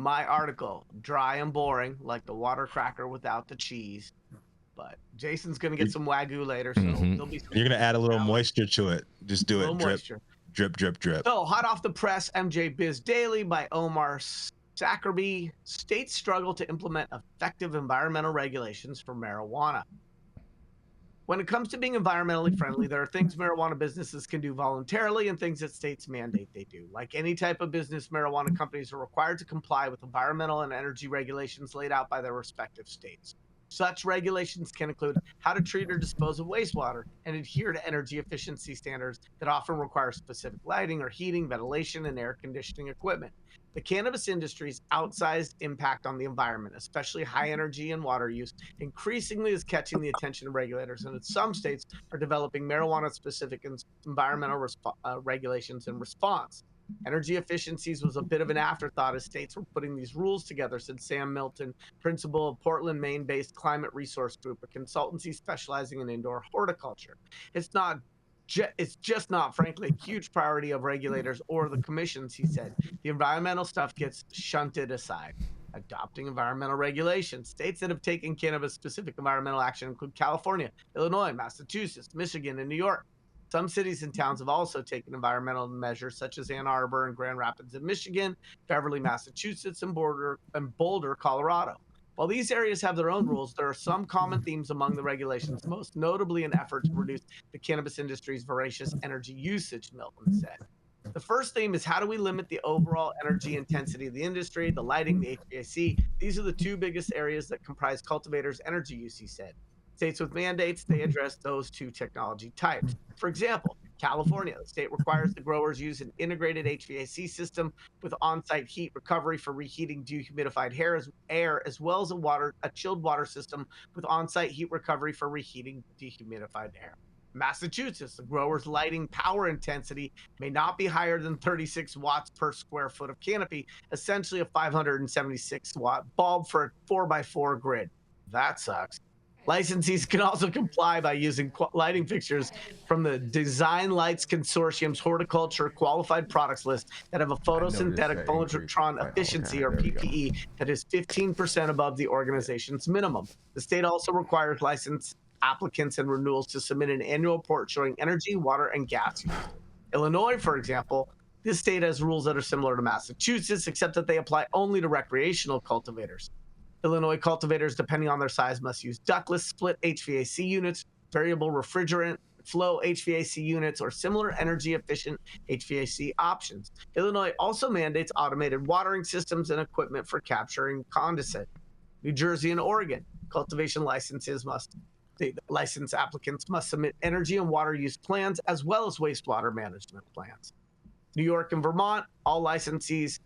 my article, dry and boring, like the water cracker without the cheese. But Jason's gonna get some Wagyu later, so there'll be some You're gonna add a little moisture to it. Just do it. Drip, moisture. Drip, drip, drip. So, hot off the press, MJ Biz Daily by Omar Sackerby. States struggle to implement effective environmental regulations for marijuana. When it comes to being environmentally friendly, there are things marijuana businesses can do voluntarily and things that states mandate they do. Like any type of business, marijuana companies are required to comply with environmental and energy regulations laid out by their respective states. Such regulations can include how to treat or dispose of wastewater and adhere to energy efficiency standards that often require specific lighting or heating, ventilation, and air conditioning equipment. The cannabis industry's outsized impact on the environment, especially high energy and water use, increasingly is catching the attention of regulators, and some states are developing marijuana-specific environmental regulations in response. Energy efficiencies was a bit of an afterthought as states were putting these rules together, said Sam Milton, principal of Portland, Maine-based Climate Resource Group, a consultancy specializing in indoor horticulture. It's just not, frankly, a huge priority of regulators or the commissions, he said. The environmental stuff gets shunted aside. Adopting environmental regulations. States that have taken cannabis-specific environmental action include California, Illinois, Massachusetts, Michigan, and New York. Some cities and towns have also taken environmental measures, such as Ann Arbor and Grand Rapids in Michigan, Beverly, Massachusetts, and Boulder, Colorado. While these areas have their own rules, there are some common themes among the regulations, most notably an effort to reduce the cannabis industry's voracious energy usage, Milton said. The first theme is how do we limit the overall energy intensity of the industry, the lighting, the HVAC. These are the two biggest areas that comprise cultivators' energy use, he said. States with mandates, they address those two technology types. For example, California, the state requires the growers use an integrated HVAC system with on-site heat recovery for reheating dehumidified air, as well as a chilled water system with on-site heat recovery for reheating dehumidified air. Massachusetts, the grower's lighting power intensity may not be higher than 36 watts per square foot of canopy, essentially a 576 watt bulb for a 4x4 grid. That sucks. Licensees can also comply by using lighting fixtures from the Design Lights Consortium's horticulture qualified products list that have a photosynthetic phototron efficiency, or PPE, that is 15% above the organization's minimum. The state also requires license applicants and renewals to submit an annual report showing energy, water, and gas use. Illinois, for example, this state has rules that are similar to Massachusetts, except that they apply only to recreational cultivators. Illinois cultivators, depending on their size, must use ductless split HVAC units, variable refrigerant flow HVAC units, or similar energy-efficient HVAC options. Illinois also mandates automated watering systems and equipment for capturing condensate. New Jersey and Oregon, cultivation the license applicants must submit energy and water use plans as well as wastewater management plans. New York and Vermont, all licensees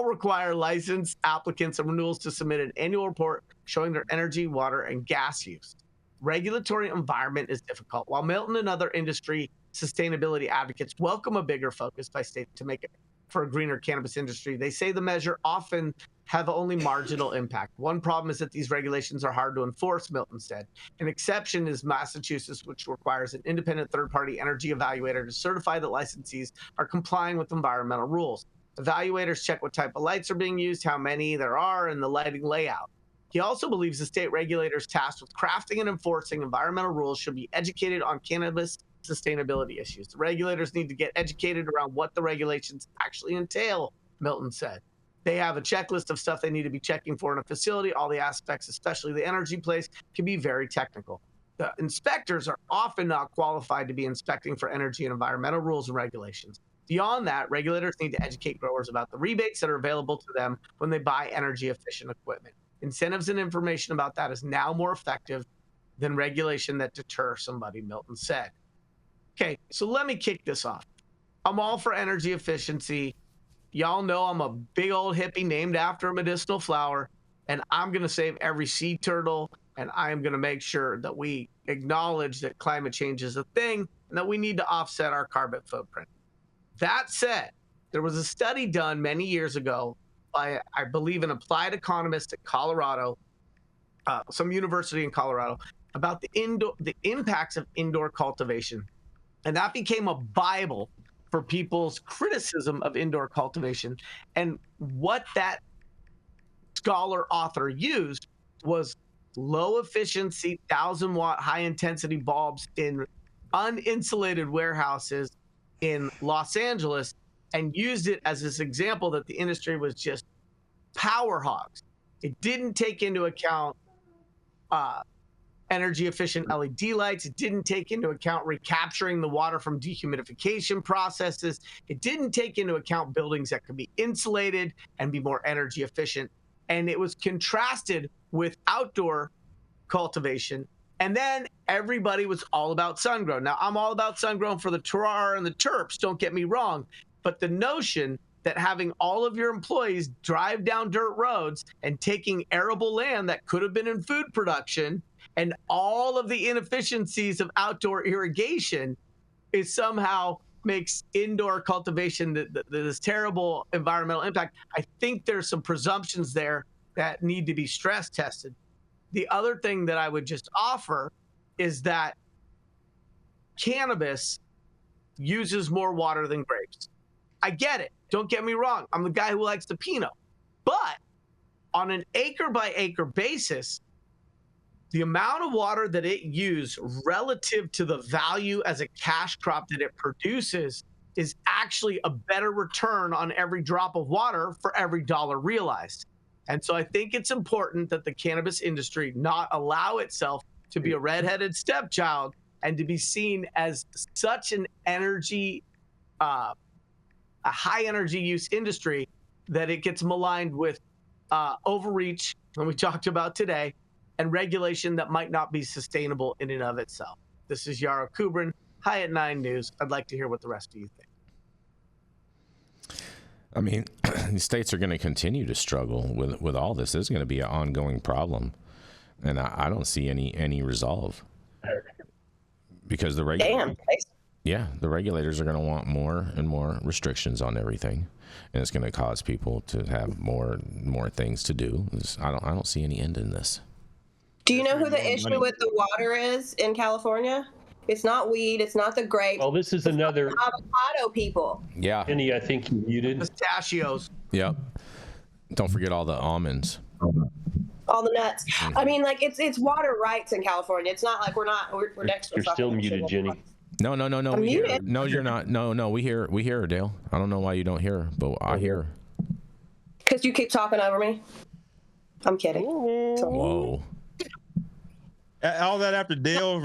require licensed applicants and renewals to submit an annual report showing their energy, water, and gas use. Regulatory environment is difficult. While Milton and other industry sustainability advocates welcome a bigger focus by state to make it for a greener cannabis industry, they say the measure often have only marginal impact. One problem is that these regulations are hard to enforce, Milton said. An exception is Massachusetts, which requires an independent third-party energy evaluator to certify that licensees are complying with environmental rules. Evaluators check what type of lights are being used, how many there are, and the lighting layout. He also believes the state regulators tasked with crafting and enforcing environmental rules should be educated on cannabis sustainability issues. The regulators need to get educated around what the regulations actually entail, Milton said. They have a checklist of stuff they need to be checking for in a facility. All the aspects, especially the energy place, can be very technical. The inspectors are often not qualified to be inspecting for energy and environmental rules and regulations. Beyond that, regulators need to educate growers about the rebates that are available to them when they buy energy-efficient equipment. Incentives and information about that is now more effective than regulation that deter somebody, Milton said. Okay, so let me kick this off. I'm all for energy efficiency. Y'all know I'm a big old hippie named after a medicinal flower, and I'm going to save every sea turtle, and I'm going to make sure that we acknowledge that climate change is a thing and that we need to offset our carbon footprint. That said, there was a study done many years ago by, I believe, an applied economist at Colorado, some university in Colorado, about the impacts of indoor cultivation. And that became a Bible for people's criticism of indoor cultivation. And what that scholar author used was low efficiency 1,000-watt high intensity bulbs in uninsulated warehouses in Los Angeles, and used it as this example that the industry was just power hogs. It didn't take into account energy efficient LED lights. It didn't take into account recapturing the water from dehumidification processes. It didn't take into account buildings that could be insulated and be more energy efficient. And it was contrasted with outdoor cultivation. And then everybody was all about sun-grown. Now, I'm all about sun-grown for the terroir and the terps, don't get me wrong. But the notion that having all of your employees drive down dirt roads and taking arable land that could have been in food production and all of the inefficiencies of outdoor irrigation is somehow makes indoor cultivation this terrible environmental impact. I think there's some presumptions there that need to be stress tested. The other thing that I would just offer is that cannabis uses more water than grapes. I get it. Don't get me wrong. I'm the guy who likes the Pinot. But on an acre by acre basis, the amount of water that it uses relative to the value as a cash crop that it produces is actually a better return on every drop of water for every dollar realized. And so I think it's important that the cannabis industry not allow itself to be a redheaded stepchild and to be seen as such an energy, a high energy use industry that it gets maligned with overreach, and we talked about today, and regulation that might not be sustainable in and of itself. This is Yarrow Kubrin, High at 9 News. I'd like to hear what the rest of you think. I mean, the states are going to continue to struggle with all this. There's going to be an ongoing problem, and I don't see any resolve because the the regulators are going to want more and more restrictions on everything, and it's going to cause people to have more things to do. I don't see any end in this. Do you know who the issue with the water is in California? It's not weed. It's not the grapes. Well, this is another avocado people. Yeah. Penny, I think you muted. Pistachios. Yep. Don't forget all the almonds. All the nuts. Mm-hmm. I mean, like it's water rights in California. It's not like we're next to. You're still muted, Jenny. No. We hear her. No, you're not. No. We hear her, Dale. I don't know why you don't hear her, but I hear her. Because you keep talking over me. I'm kidding. Whoa. All that after Dale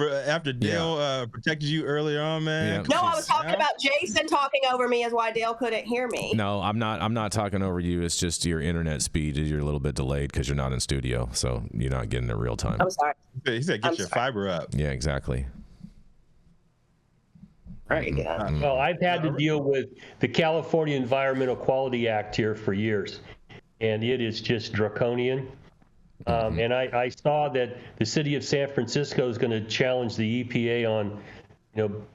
protected you earlier on, man. Yeah. No, I was talking about Jason talking over me is why Dale couldn't hear me. No, I'm not talking over you. It's just your internet speed is you're a little bit delayed because you're not in studio, so you're not getting it real time. I'm sorry. He said get your fiber up. Yeah, exactly. Right. Yeah. Well, I've had to deal with the California Environmental Quality Act here for years, and it is just draconian. And I saw that the city of San Francisco is going to challenge the EPA on,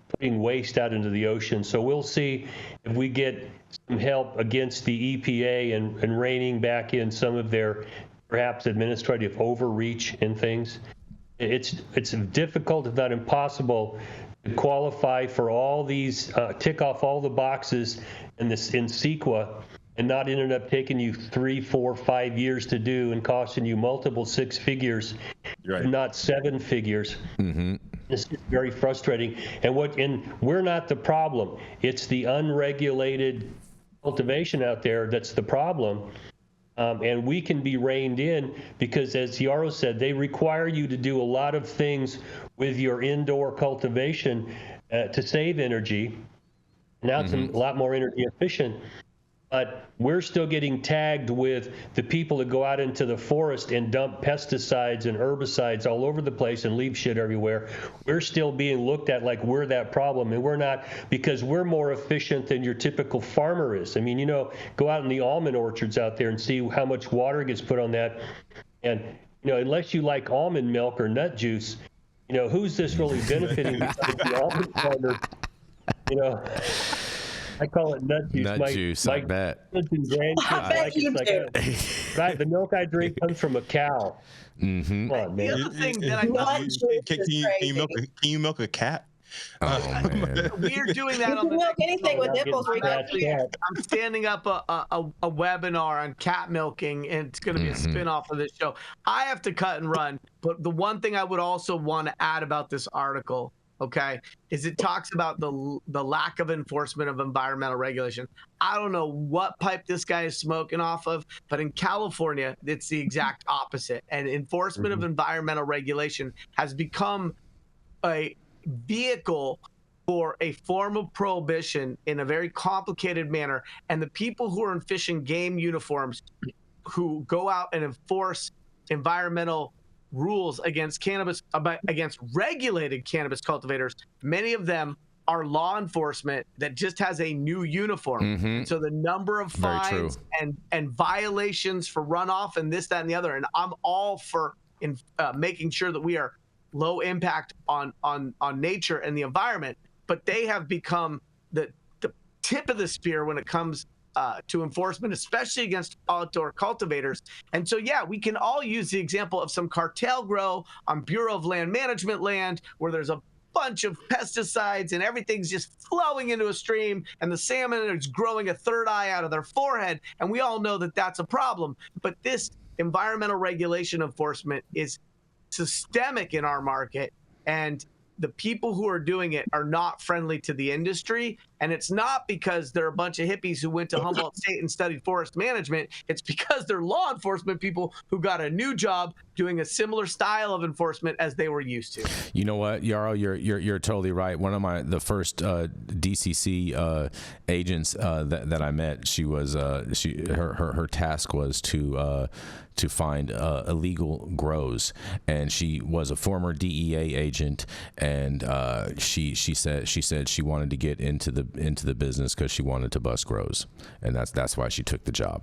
putting waste out into the ocean. So we'll see if we get some help against the EPA and reining back in some of their perhaps administrative overreach and things. It's difficult, if not impossible, to qualify for all these, tick off all the boxes in CEQA. And not ended up taking you 3, 4, 5 years to do and costing you multiple 6 figures, right. Not 7 figures. Mm-hmm. It's very frustrating. And we're not the problem. It's the unregulated cultivation out there that's the problem. And we can be reined in because, as Yarrow said, they require you to do a lot of things with your indoor cultivation to save energy. Now it's a lot more energy efficient. But we're still getting tagged with the people that go out into the forest and dump pesticides and herbicides all over the place and leave shit everywhere. We're still being looked at like we're that problem, and we're not, because we're more efficient than your typical farmer is. I mean, go out in the almond orchards out there and see how much water gets put on that. And, unless you like almond milk or nut juice, who's this really benefiting? The almond farmer, I call it nut juice. Nut juice, I bet. I bet you do. Right, the milk I drink comes from a cow. Mm-hmm. Come on, man. The other thing that I can you milk a cat? Oh, man. We're doing that You on can the milk anything with nipples, Rico. I'm standing up a webinar on cat milking, and it's going to be a spin-off of this show. I have to cut and run, but the one thing I would also want to add about this article, okay, is it talks about the lack of enforcement of environmental regulation. I don't know what pipe this guy is smoking off of, but in California, it's the exact opposite. And enforcement of environmental regulation has become a vehicle for a form of prohibition in a very complicated manner. And the people who are in fish and game uniforms who go out and enforce environmental rules against cannabis, against regulated cannabis cultivators, many of them are law enforcement that just has a new uniform. So the number of fines and violations for runoff and this, that, and the other. And I'm all for making sure that we are low impact on nature and the environment, but they have become the tip of the spear when it comes to enforcement, especially against outdoor cultivators. And so, yeah, we can all use the example of some cartel grow on Bureau of Land Management land where there's a bunch of pesticides and everything's just flowing into a stream and the salmon is growing a third eye out of their forehead. And we all know that that's a problem. But this environmental regulation enforcement is systemic in our market, and the people who are doing it are not friendly to the industry. And it's not because they're a bunch of hippies who went to Humboldt State and studied forest management. It's because they're law enforcement people who got a new job doing a similar style of enforcement as they were used to. You know what, Yarrow, you're totally right. One of the first DCC agents that I met, she was her task was to find illegal grows, and she was a former DEA agent, and she said she wanted to get into the business because she wanted to bust grows, and that's why she took the job.